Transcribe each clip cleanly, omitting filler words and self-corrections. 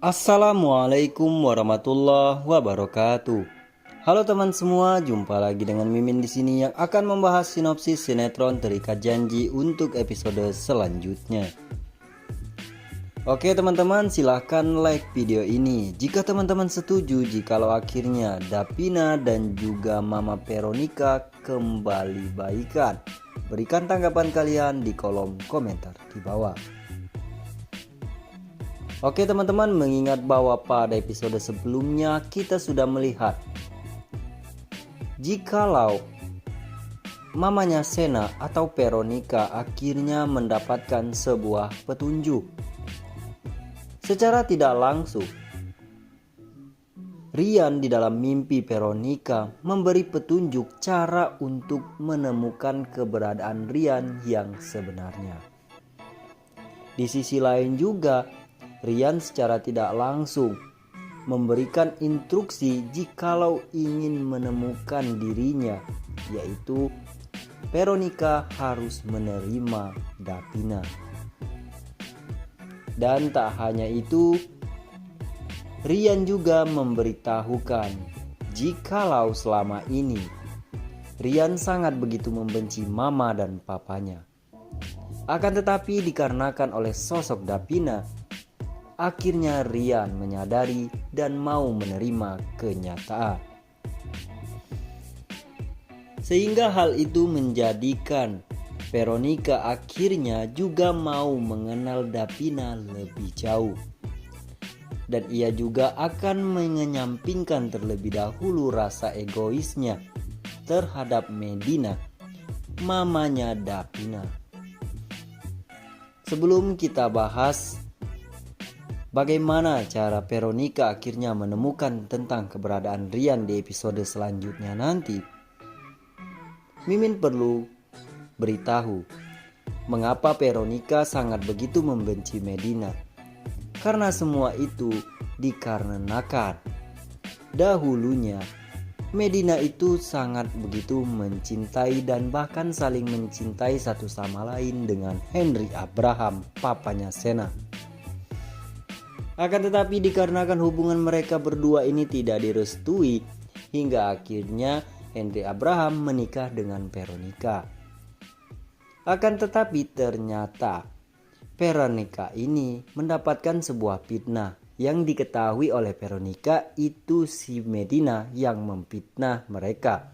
Assalamualaikum warahmatullahi wabarakatuh. Halo teman semua, jumpa lagi dengan Mimin di sini yang akan membahas sinopsis sinetron Terikat Janji untuk episode selanjutnya. Oke teman-teman, silahkan like video ini jika teman-teman setuju jikalau akhirnya Davina dan juga Mama Veronica kembali baikan. Berikan tanggapan kalian di kolom komentar di bawah. Oke teman-teman, mengingat bahwa pada episode sebelumnya kita sudah melihat jikalau mamanya Sena atau Veronica akhirnya mendapatkan sebuah petunjuk. Secara tidak langsung, Rian di dalam mimpi Veronica memberi petunjuk cara untuk menemukan keberadaan Rian yang sebenarnya. Di sisi lain juga, Rian secara tidak langsung memberikan instruksi jikalau ingin menemukan dirinya, yaitu Veronica harus menerima Davina. Dan tak hanya itu, Rian juga memberitahukan jikalau selama ini Rian sangat begitu membenci mama dan papanya. Akan tetapi dikarenakan oleh sosok Davina, akhirnya Rian menyadari dan mau menerima kenyataan. Sehingga hal itu menjadikan Veronica akhirnya juga mau mengenal Davina lebih jauh. Dan ia juga akan mengenyampingkan terlebih dahulu rasa egoisnya terhadap Medina, mamanya Davina. Sebelum kita bahas bagaimana cara Veronica akhirnya menemukan tentang keberadaan Rian di episode selanjutnya nanti, Mimin perlu beritahu mengapa Veronica sangat begitu membenci Medina. Karena semua itu dikarenakan dahulunya Medina itu sangat begitu mencintai dan bahkan saling mencintai satu sama lain dengan Henry Abraham, papanya Sena. Akan tetapi dikarenakan hubungan mereka berdua ini tidak direstui, hingga akhirnya Henry Abraham menikah dengan Veronica. Akan tetapi ternyata Veronica ini mendapatkan sebuah fitnah yang diketahui oleh Veronica itu si Medina yang memfitnah mereka.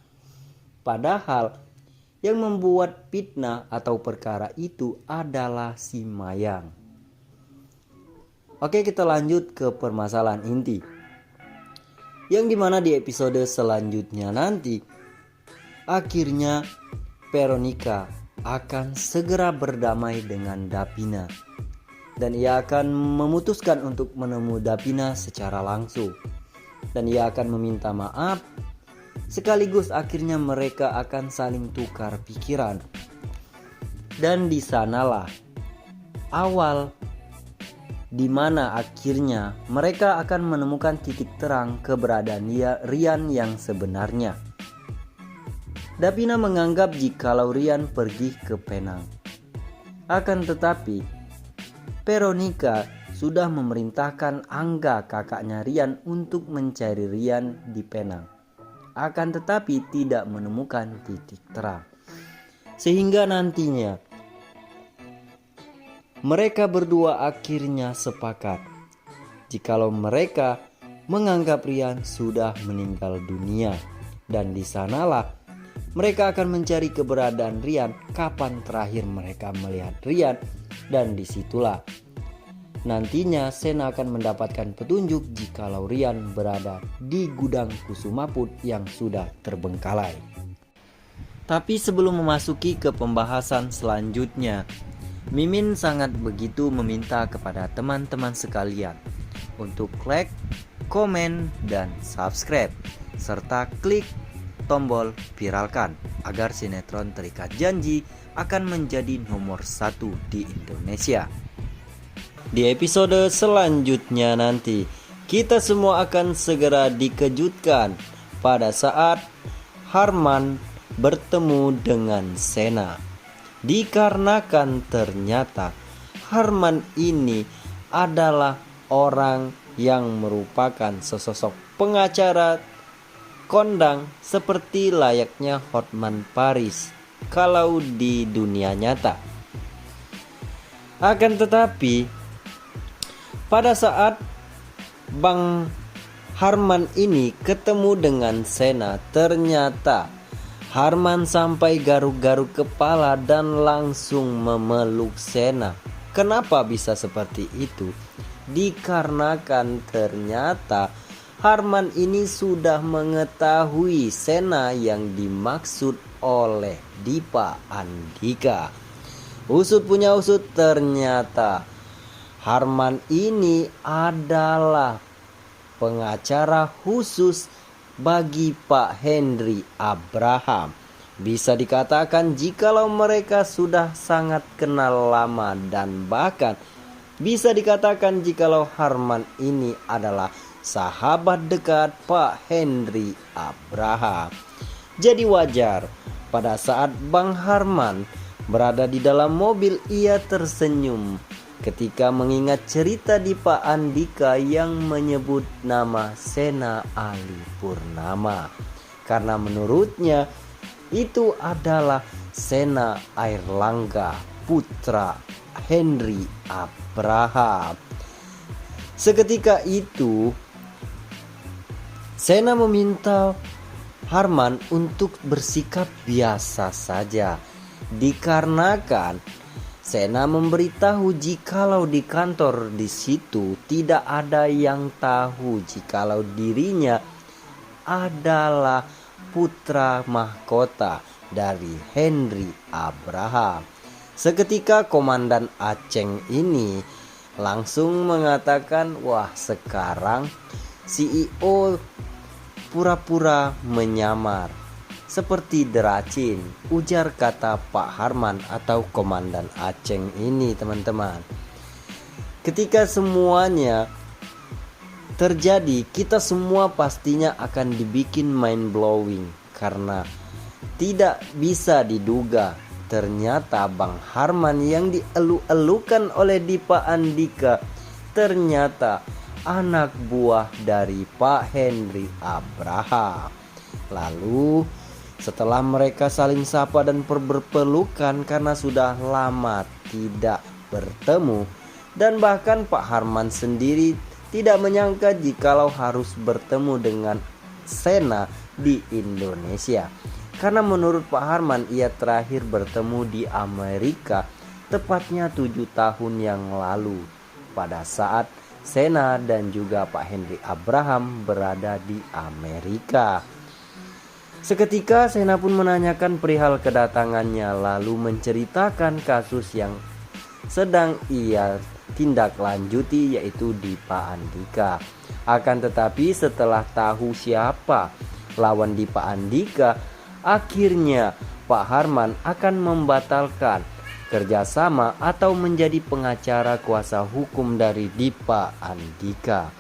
Padahal yang membuat fitnah atau perkara itu adalah si Mayang. Oke, kita lanjut ke permasalahan inti, yang dimana di episode selanjutnya nanti akhirnya Veronica akan segera berdamai dengan Davina, dan ia akan memutuskan untuk menemui Davina secara langsung, dan ia akan meminta maaf, sekaligus akhirnya mereka akan saling tukar pikiran. Dan di sanalah awal di mana akhirnya mereka akan menemukan titik terang keberadaan Rian yang sebenarnya. Davina menganggap jikalau Rian pergi ke Penang. Akan tetapi Veronica sudah memerintahkan Angga, kakaknya Rian, untuk mencari Rian di Penang. Akan tetapi tidak menemukan titik terang. Sehingga nantinya mereka berdua akhirnya sepakat jikalau mereka menganggap Rian sudah meninggal dunia, dan di sanalah mereka akan mencari keberadaan Rian, kapan terakhir mereka melihat Rian, dan disitulah nantinya Sena akan mendapatkan petunjuk jikalau Rian berada di gudang Kusumaput yang sudah terbengkalai. Tapi sebelum memasuki ke pembahasan selanjutnya, Mimin sangat begitu meminta kepada teman-teman sekalian untuk like, komen, dan subscribe, serta klik tombol viralkan agar sinetron Terikat Janji akan menjadi nomor 1 di Indonesia. Di episode selanjutnya nanti kita semua akan segera dikejutkan pada saat Harman bertemu dengan Sena. Dikarenakan ternyata Harman ini adalah orang yang merupakan sesosok pengacara kondang seperti layaknya Hotman Paris kalau di dunia nyata. Akan tetapi pada saat Bang Harman ini ketemu dengan Sena, ternyata Harman sampai garuk-garuk kepala dan langsung memeluk Sena. Kenapa bisa seperti itu? Dikarenakan ternyata Harman ini sudah mengetahui Sena yang dimaksud oleh Dipa Andika. Usut punya usut, ternyata Harman ini adalah pengacara khusus bagi Pak Henry Abraham. Bisa dikatakan jikalau mereka sudah sangat kenal lama, dan bahkan bisa dikatakan jikalau Harman ini adalah sahabat dekat Pak Henry Abraham. Jadi wajar pada saat Bang Harman berada di dalam mobil, ia tersenyum ketika mengingat cerita Dipa Andika yang menyebut nama Sena Ali Purnama, karena menurutnya itu adalah Sena Airlangga, putra Henry Abraham. Seketika itu Sena meminta Harman untuk bersikap biasa saja, dikarenakan Sena memberitahu jikalau di kantor di situ tidak ada yang tahu jikalau dirinya adalah putra mahkota dari Henry Abraham. Seketika Komandan Aceng ini langsung mengatakan, wah, sekarang CEO pura-pura menyamar seperti deracin, ujar kata Pak Harman atau Komandan Aceng ini, teman-teman. Ketika semuanya terjadi, kita semua pastinya akan dibikin mind blowing, karena tidak bisa diduga ternyata Bang Harman yang dielu-elukan oleh Dipa Andika ternyata anak buah dari Pak Henry Abraham. Lalu setelah mereka saling sapa dan berpelukan karena sudah lama tidak bertemu, dan bahkan Pak Harman sendiri tidak menyangka jikalau harus bertemu dengan Sena di Indonesia, karena menurut Pak Harman ia terakhir bertemu di Amerika tepatnya 7 tahun yang lalu, pada saat Sena dan juga Pak Henry Abraham berada di Amerika. Seketika Sena pun menanyakan perihal kedatangannya, lalu menceritakan kasus yang sedang ia tindak lanjuti, yaitu Dipa Andika. Akan tetapi setelah tahu siapa lawan Dipa Andika, akhirnya Pak Harman akan membatalkan kerjasama atau menjadi pengacara kuasa hukum dari Dipa Andika.